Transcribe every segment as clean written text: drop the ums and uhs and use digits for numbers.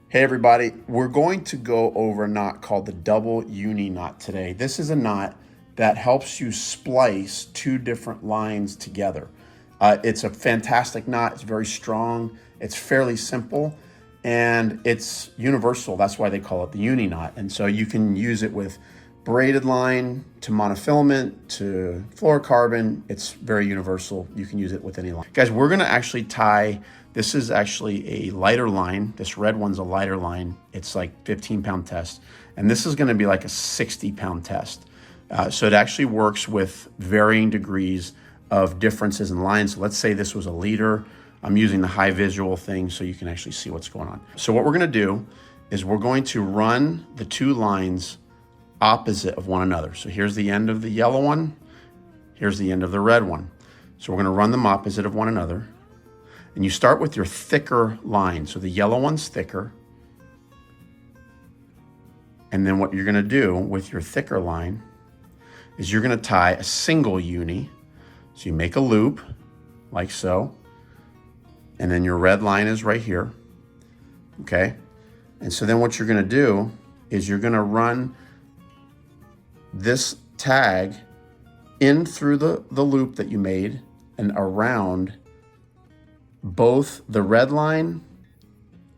Hey everybody, we're going to go over a knot called the double-uni knot today. This is a knot that helps you splice two different lines together. It's a fantastic knot. It's very strong. It's fairly simple and it's universal. That's why they call it the uni knot. And so you can use it with braided line to monofilament to fluorocarbon. It's very universal. You can use it with any line. Guys, we're gonna actually tie, this is actually a lighter line. This red one's a lighter line. It's like 15-pound test. And this is gonna be like a 60-pound test. So it actually works with varying degrees of differences in lines. So let's say this was a liter. I'm using the high visual thing so you can actually see what's going on. So what we're gonna do is we're going to run the two lines opposite of one another. So here's the end of the yellow one. Here's the end of the red one. So we're gonna run them opposite of one another. And you start with your thicker line. So the yellow one's thicker. And then what you're gonna do with your thicker line is you're gonna tie a single uni. So you make a loop like so. And then your red line is right here, okay? And so then what you're gonna do is you're gonna run this tag in through the loop that you made and around both the red line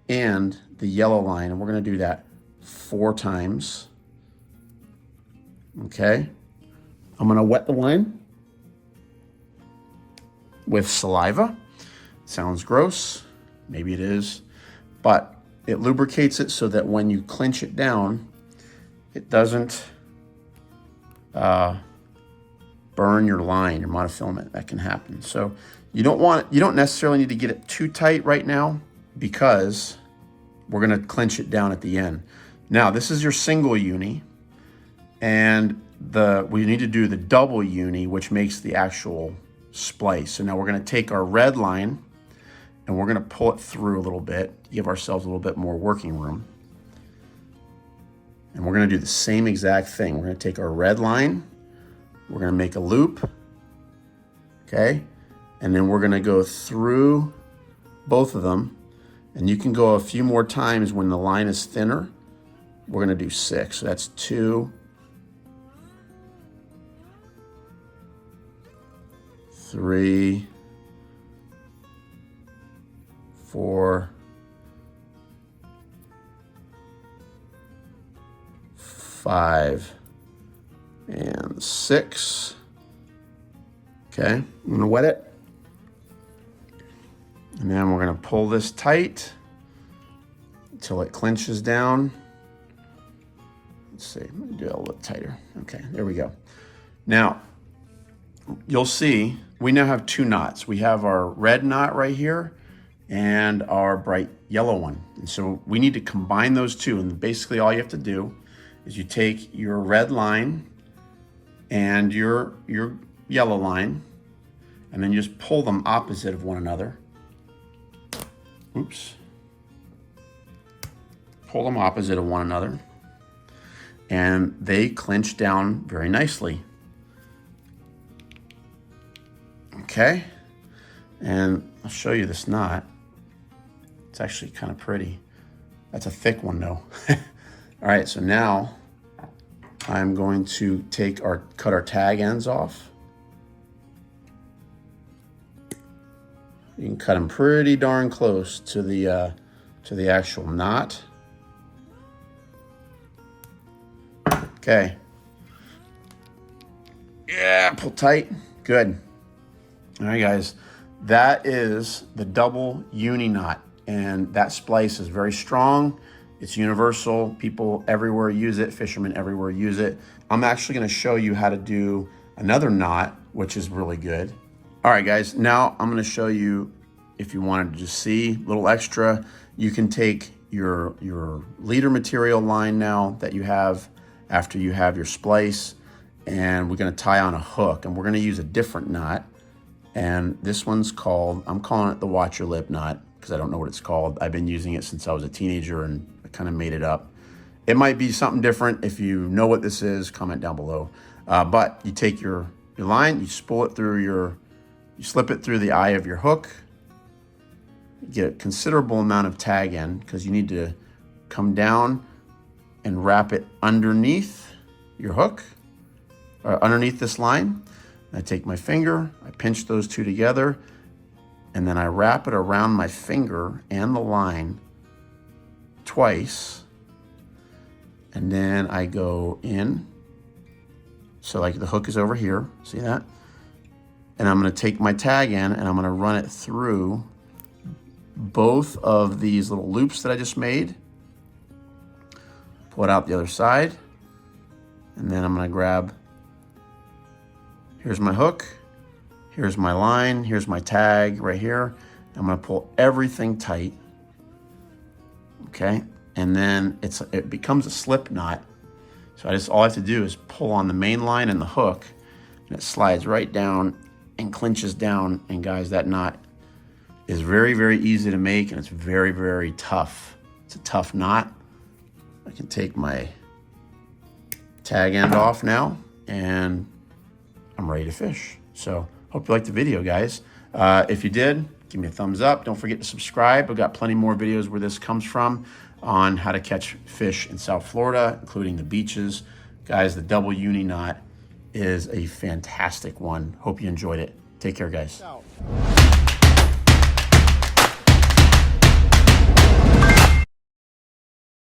and the yellow line. And we're gonna do that 4 times, okay? I'm gonna wet the line with saliva. Sounds gross, maybe it is, but it lubricates it so that when you clinch it down, it doesn't burn your line, your monofilament. That can happen. So you don't necessarily need to get it too tight right now because we're gonna clinch it down at the end. Now this is your single uni, and we need to do the double uni, which makes the actual splice. So now we're gonna take our red line and we're gonna pull it through a little bit, give ourselves a little bit more working room. And we're gonna do the same exact thing. We're gonna take our red line, we're gonna make a loop, okay? And then we're gonna go through both of them. And you can go a few more times when the line is thinner. We're gonna do 6, so that's 2, 3, 4, 5, and 6. Okay, I'm gonna wet it. And then we're gonna pull this tight until it clinches down. Let's see, I'm gonna do it a little tighter. Okay, there we go. Now, you'll see we now have 2 knots. We have our red knot right here and our bright yellow one. And so we need to combine those two. And basically all you have to do is you take your red line and your yellow line, and then you just pull them opposite of one another. Oops. Pull them opposite of one another, and they clinch down very nicely. Okay, and I'll show you this knot. It's actually kind of pretty. That's a thick one though. All right, so now I'm going to cut our tag ends off. You can cut them pretty darn close to the actual knot. Okay. Yeah, pull tight. Good. All right, guys. That is the double-uni knot, and that splice is very strong. It's universal. People everywhere use it. Fishermen everywhere use it. I'm actually going to show you how to do another knot, which is really good. All right, guys. Now I'm going to show you, if you wanted to just see a little extra, you can take your leader material line now that you have after you have your splice, and we're going to tie on a hook, and we're going to use a different knot. And this one's called, I'm calling it the watch your lip knot because I don't know what it's called. I've been using it since I was a teenager and I kind of made it up. It might be something different. If you know what this is, comment down below. But you take your line, you spool it through you slip it through the eye of your hook, get a considerable amount of tag in because you need to come down and wrap it underneath your hook, or underneath this line. I take my finger, I pinch those two together, and then I wrap it around my finger and the line twice. And then I go in. So like the hook is over here, see that? And I'm gonna take my tag in and I'm gonna run it through both of these little loops that I just made. Pull it out the other side. And then I'm gonna grab, here's my hook, here's my line, here's my tag right here. I'm gonna pull everything tight, okay? And then it becomes a slip knot. So all I have to do is pull on the main line and the hook, and it slides right down and clinches down. And guys, that knot is very, very easy to make, and it's very, very tough. It's a tough knot. I can take my tag end off now, and I'm ready to fish. So hope you liked the video, guys. If you did, give me a thumbs up. Don't forget to subscribe. I've got plenty more videos where this comes from on how to catch fish in South Florida, including the beaches. Guys, the Double-Uni Knot is a fantastic one. Hope you enjoyed it. Take care, guys.